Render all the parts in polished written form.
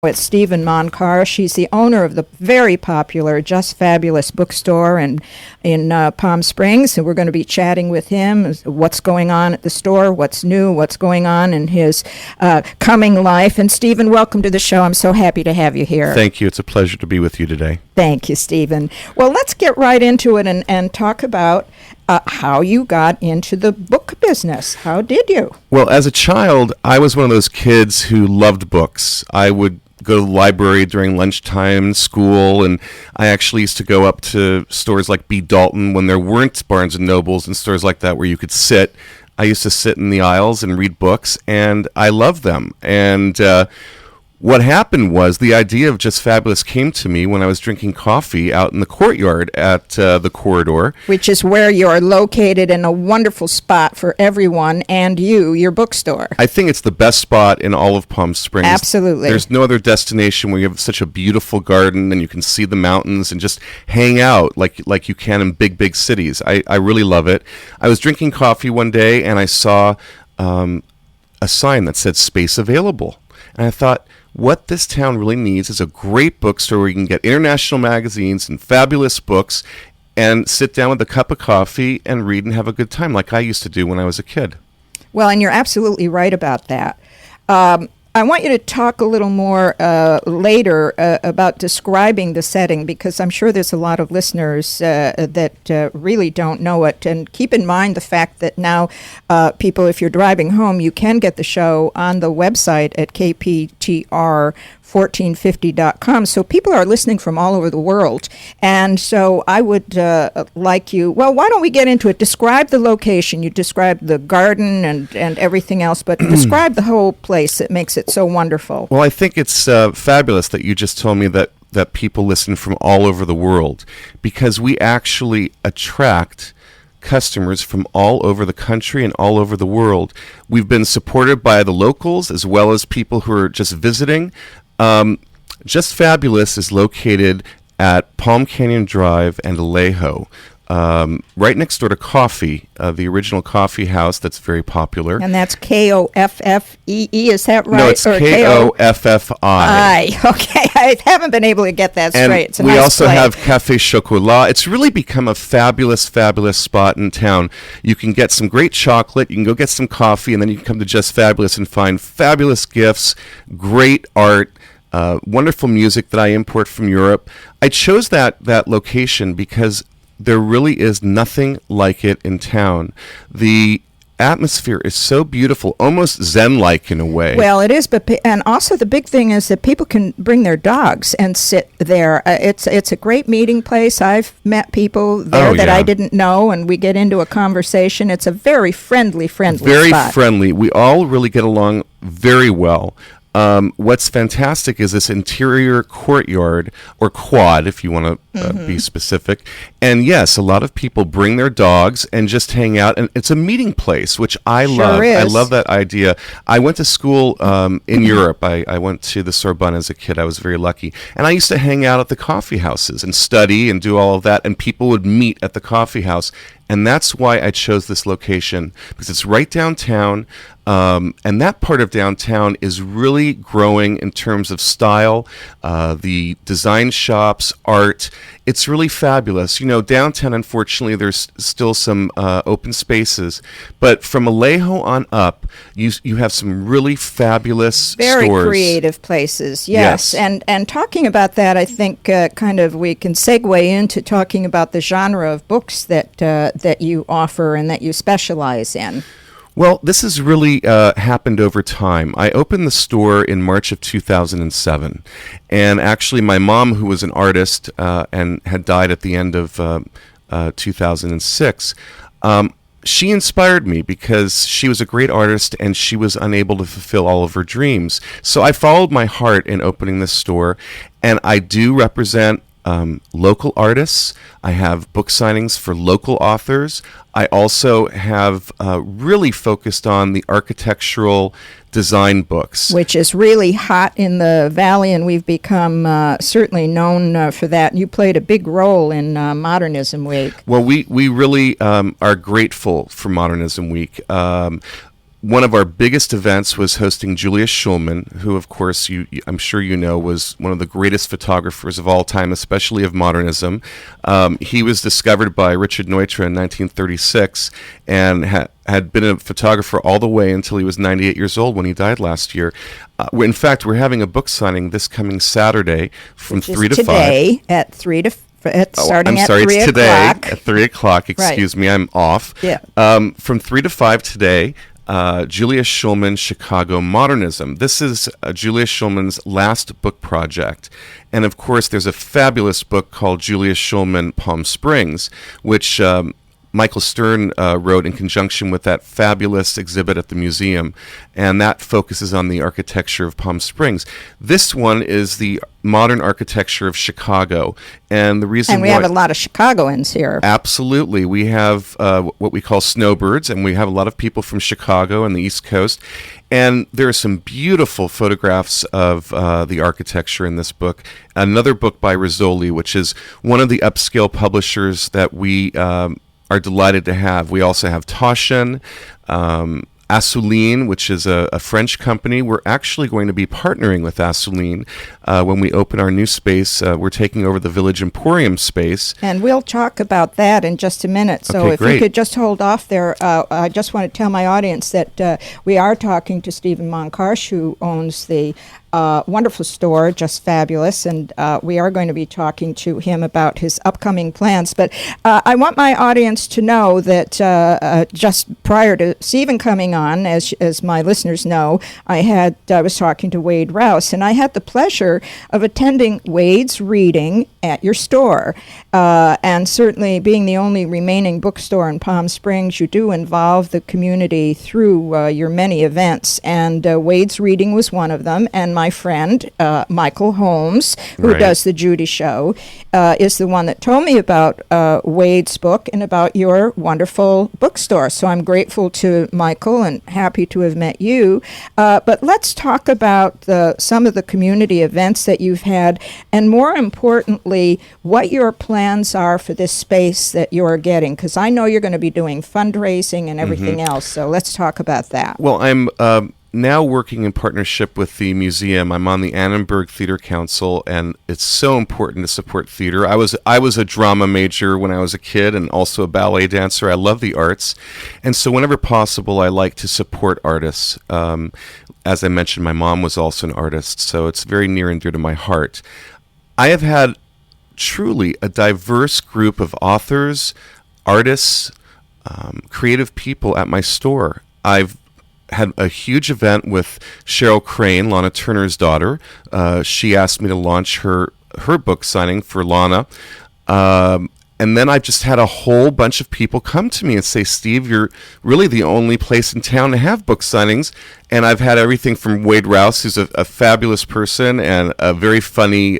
It's Stephen Monkarsh. He's the owner of the very popular Just Fabulous Bookstore in Palm Springs, and we're going to be chatting with him what's going on at the store, what's new, what's going on in his coming life. And Stephen, welcome to the show. I'm so happy to have you here. Thank you. It's a pleasure to be with you today. Thank you, Stephen. Well, let's get right into it and talk about how you got into the book business. How did you? Well, as a child, I was one of those kids who loved books. I would go to the library during lunchtime in school, and I actually used to go up to stores like B. Dalton when there weren't Barnes and Nobles and stores like that where you could sit. I used to sit in the aisles and read books, and I loved them. And what happened was the idea of Just Fabulous came to me when I was drinking coffee out in the courtyard at the corridor. Which is where you're located in a wonderful spot for everyone and your bookstore. I think it's the best spot in all of Palm Springs. Absolutely. There's no other destination where you have such a beautiful garden and you can see the mountains and just hang out like you can in big cities. I really love it. I was drinking coffee one day and I saw a sign that said space available. And I thought, what this town really needs is a great bookstore where you can get international magazines and fabulous books and sit down with a cup of coffee and read and have a good time like I used to do when I was a kid. Well, and you're absolutely right about that. I want you to talk a little more later about describing the setting, because I'm sure there's a lot of listeners that really don't know it. And keep in mind the fact that now people, if you're driving home, you can get the show on the website at kptr1450.com. So people are listening from all over the world. And so I would like you, well, why don't we get into it? Describe the location. You described the garden and everything else, but describe the whole place that makes it so wonderful. Well, I think it's fabulous that you just told me that people listen from all over the world, because we actually attract customers from all over the country and all over the world. We've been supported by the locals as well as people who are just visiting. Just Fabulous is located at Palm Canyon Drive and Alejo, right next door to Coffee, the original coffee house that's very popular. And that's Koffee, is that right? No, it's Koffi. Okay, I haven't been able to get that straight. It's a we nice also play. have Café Chocolat. It's really become a fabulous spot in town. You can get some great chocolate, you can go get some coffee, and then you can come to Just Fabulous and find fabulous gifts, great art, wonderful music that I import from Europe. I chose that location because there really is nothing like it in town. The atmosphere is so beautiful, almost Zen-like in a way. Well, it is, and also the big thing is that people can bring their dogs and sit there. It's a great meeting place. I've met people there that I didn't know, and we get into a conversation. It's a very friendly spot. Very friendly. We all really get along very well. What's fantastic is this interior courtyard, or quad if you want to be specific. And yes, a lot of people bring their dogs and just hang out, and it's a meeting place, which I love. Is. I love that idea. I went to school in Europe. I went to the Sorbonne as a kid. I was very lucky. And I used to hang out at the coffee houses and study and do all of that, and people would meet at the coffee house. And that's why I chose this location, because it's right downtown, and that part of downtown is really growing in terms of style, the design shops, art. It's really fabulous. You know, downtown, unfortunately, there's still some open spaces, but from Alejo on up, you have some really fabulous stores. Very creative places, yes. And talking about that, I think we can segue into talking about the genre of books that you offer and that you specialize in. Well, this has really happened over time. I opened the store in March of 2007, and actually my mom, who was an artist and had died at the end of 2006, she inspired me because she was a great artist and she was unable to fulfill all of her dreams. So I followed my heart in opening this store, and I do represent local artists. I have book signings for local authors. I also have really focused on the architectural design books, which is really hot in the Valley, and we've become certainly known for that. You played a big role in Modernism Week. Well, we really are grateful for Modernism Week. one of our biggest events was hosting Julius Schulman, who, of course, I'm sure you know, was one of the greatest photographers of all time, especially of modernism. He was discovered by Richard Neutra in 1936 and had been a photographer all the way until he was 98 years old when he died last year. In fact, we're having a book signing this coming Saturday from 3 to 5. Today at 3 to starting I'm sorry, at 3 it's today o'clock. at 3 o'clock. Excuse me, I'm off. Yeah. From 3 to 5 today, Julius Schulman, Chicago Modernism. This is Julius Schulman's last book project. And of course, there's a fabulous book called Julius Schulman, Palm Springs, which Michael Stern wrote in conjunction with that fabulous exhibit at the museum, and that focuses on the architecture of Palm Springs. This one is the modern architecture of Chicago, and the reason And we have a lot of Chicagoans here. Absolutely. We have what we call snowbirds, and we have a lot of people from Chicago and the East Coast. And there are some beautiful photographs of the architecture in this book. Another book by Rizzoli, which is one of the upscale publishers that we are delighted to have. We also have Taschen, Assouline, which is a French company. We're actually going to be partnering with Assouline when we open our new space. We're taking over the Village Emporium space. And we'll talk about that in just a minute. So Okay, if great. you could just hold off there, I just want to tell my audience that we are talking to Stephen Monkarsh, who owns the wonderful store, Just Fabulous, and we are going to be talking to him about his upcoming plans. But I want my audience to know that just prior to Stephen coming on, as my listeners know, I was talking to Wade Rouse, and I had the pleasure of attending Wade's reading at your store. And certainly being the only remaining bookstore in Palm Springs, you do involve the community through your many events, and Wade's reading was one of them. And my friend, Michael Holmes, who Right. does the Judy Show, is the one that told me about Wade's book and about your wonderful bookstore. So I'm grateful to Michael and happy to have met you. But let's talk about some of the community events that you've had, and more importantly, what your plans are for this space that you're getting, because I know you're going to be doing fundraising and everything else. So let's talk about that. Well, I'm now working in partnership with the museum. I'm on the Annenberg Theater Council, and it's so important to support theater. I was a drama major when I was a kid and also a ballet dancer. I love the arts. And so whenever possible, I like to support artists. As I mentioned, my mom was also an artist, so it's very near and dear to my heart. I have had truly a diverse group of authors, artists, creative people at my store. I've had a huge event with Cheryl Crane, Lana Turner's daughter. She asked me to launch her book signing for Lana. And then I've just had a whole bunch of people come to me and say, Steve, you're really the only place in town to have book signings. And I've had everything from Wade Rouse, who's a fabulous person and a very funny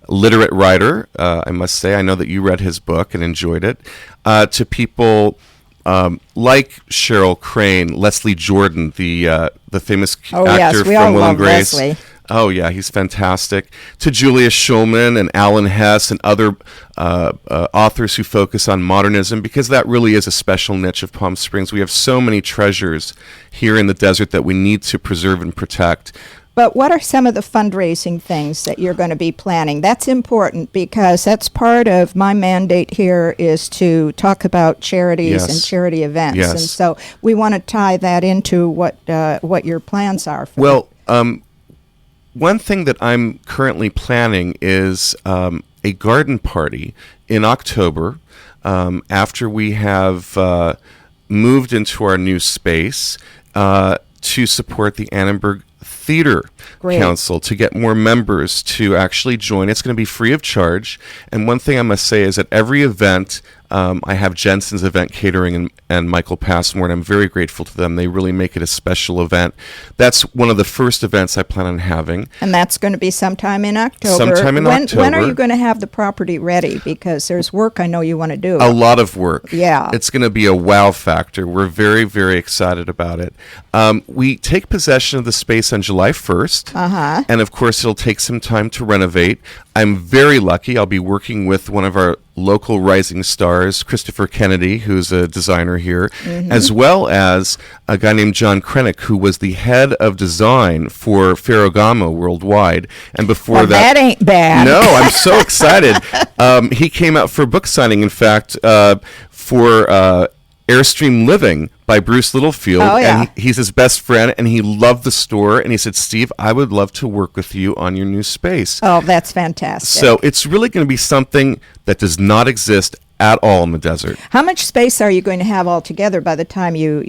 literate writer, I must say. I know that you read his book and enjoyed it, to people like Cheryl Crane, Leslie Jordan, the famous actor yes, we from all Will love and Grace. Leslie. Oh, yeah, he's fantastic. To Julius Schulman and Alan Hess and other authors who focus on modernism, because that really is a special niche of Palm Springs. We have so many treasures here in the desert that we need to preserve and protect. But what are some of the fundraising things that you're going to be planning? That's important because that's part of my mandate here is to talk about charities Yes. and charity events. Yes. And so we want to tie that into what your plans are. For Well, one thing that I'm currently planning is a garden party in October after we have moved into our new space to support the Annenberg Theater Great. Council, to get more members to actually join. It's going to be free of charge. And one thing I must say is at every event, I have Jensen's Event Catering and Michael Passmore, and I'm very grateful to them. They really make it a special event. That's one of the first events I plan on having. And that's going to be sometime in October. Sometime in October. When are you going to have the property ready? Because there's work I know you want to do. A lot of work. Yeah. It's going to be a wow factor. We're very, very excited about it. We take possession of the space on July 1st. And of course, it'll take some time to renovate. I'm very lucky. I'll be working with one of our local rising stars, Christopher Kennedy, who's a designer here, as well as a guy named John Krennick, who was the head of design for Ferragamo worldwide. And before Well, that ain't bad. No, I'm so excited. He came out for a book signing, in fact, for Airstream Living by Bruce Littlefield. Oh, yeah. And he's his best friend, and he loved the store. And he said, Steve, I would love to work with you on your new space. Oh, that's fantastic. So it's really going to be something that does not exist at all in the desert. How much space are you going to have altogether by the time you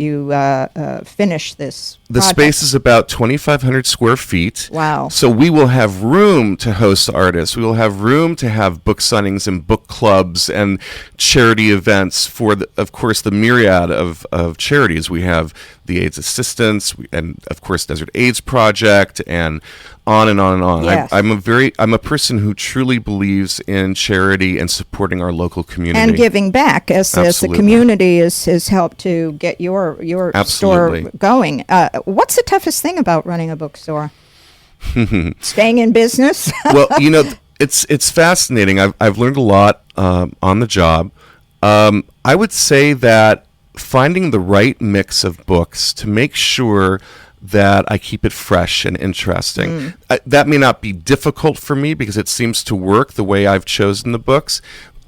finish this The project? space is about 2,500 square feet. Wow. So we will have room to host artists. We will have room to have book signings and book clubs and charity events for, of course, the myriad of charities. We have the AIDS Assistance and, of course, Desert AIDS Project and on and on and on. Yes. I'm a person who truly believes in charity and supporting our local community. And giving back as the Absolutely. community has helped to get your Absolutely. store going. What's the toughest thing about running a bookstore? Staying in business? Well, it's fascinating. I've learned a lot on the job. I would say that finding the right mix of books to make sure that I keep it fresh and interesting. That may not be difficult for me because it seems to work the way I've chosen the books.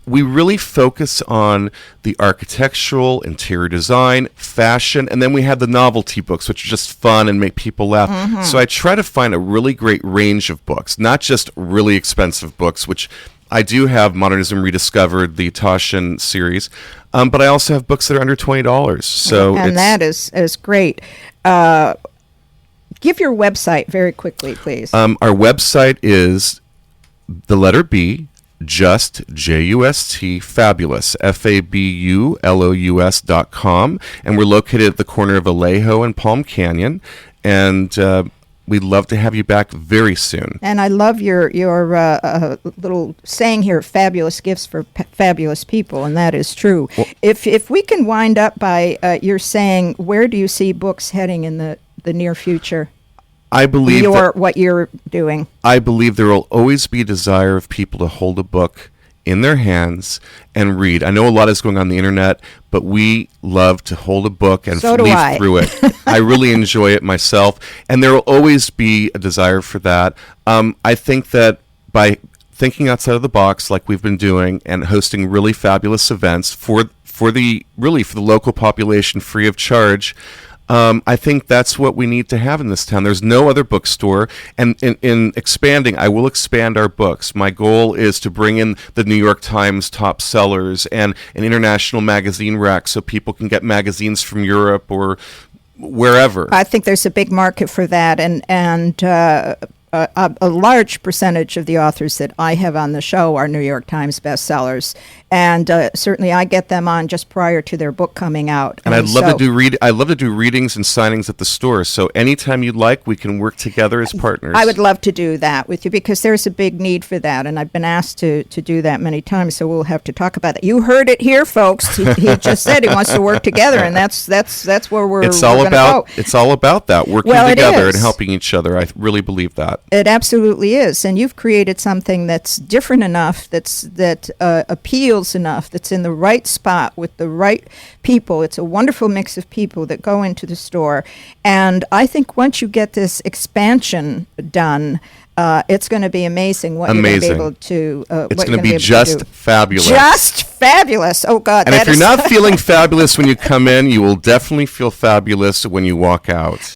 We really focus on the architectural, interior design, fashion, and then we have the novelty books, which are just fun and make people laugh. So I try to find a really great range of books, not just really expensive books, which I do have Modernism Rediscovered, the Toshin series, but I also have books that are under $20. So and that is great. Give your website very quickly, please. our website is the letter B, just JUST Fabulous FABULOUS.com, and we're located at the corner of Vallejo and Palm Canyon, and we'd love to have you back very soon. And I love your little saying here, fabulous gifts for fabulous people, and that is true. Well, if we can wind up by your saying, where do you see books heading in the near future? I believe What you're doing. I believe there will always be a desire of people to hold a book in their hands and read. I know a lot is going on the internet, but we love to hold a book and So do leaf I. through it. I really enjoy it myself, and there will always be a desire for that. I think that by thinking outside of the box, like we've been doing, and hosting really fabulous events for the local population free of charge, I think that's what we need to have in this town. There's no other bookstore, and in expanding, I will expand our books. My goal is to bring in the New York Times top sellers and an international magazine rack so people can get magazines from Europe or wherever. I think there's a big market for that, and a large percentage of the authors that I have on the show are New York Times bestsellers, and certainly I get them on just prior to their book coming out. And I'd love to do readings and signings at the store. So anytime you'd like, we can work together as partners. I would love to do that with you because there's a big need for that, and I've been asked to do that many times. So we'll have to talk about that. You heard it here, folks. He just said he wants to work together, and that's where we're. It's all about go. It's all about that working Well, it together is. and helping each other. I really believe that. It absolutely is, and you've created something that's different enough, that appeals enough, that's in the right spot with the right people. It's a wonderful mix of people that go into the store, and I think once you get this expansion done, it's going to be amazing what you're going to be able to. It's going to be just fabulous. Just fabulous! Oh God! And if you're not feeling fabulous when you come in, you will definitely feel fabulous when you walk out.